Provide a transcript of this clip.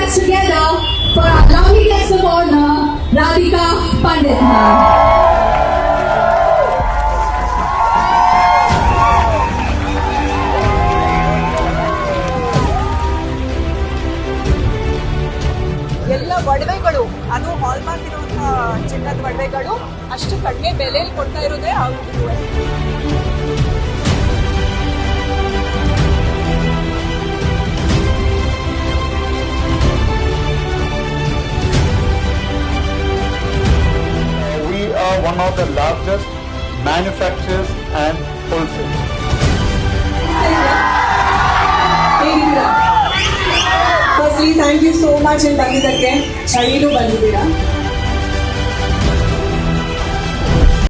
hands together for our lovely guest of honor, Radhika Pandit. ಎಲ್ಲ ಒಡವೆಗಳು ಅದು hallmark ಇರುವಂತಹ ಚಿನ್ನದ ಒಡವೆಗಳು ಅಷ್ಟು ಕಡಿಮೆ ಬೆಲೆಯಲ್ಲಿ ಕೊಡ್ತಾ ಇರೋದೇ ಆಗುವುದು. We are one of the largest manufacturers and wholesalers. Firstly, thank you so much in ಬಂದಿದ್ದಕ್ಕೆ. ಚಳಿನೂ ಬಂದಿದ್ದೀರಾ.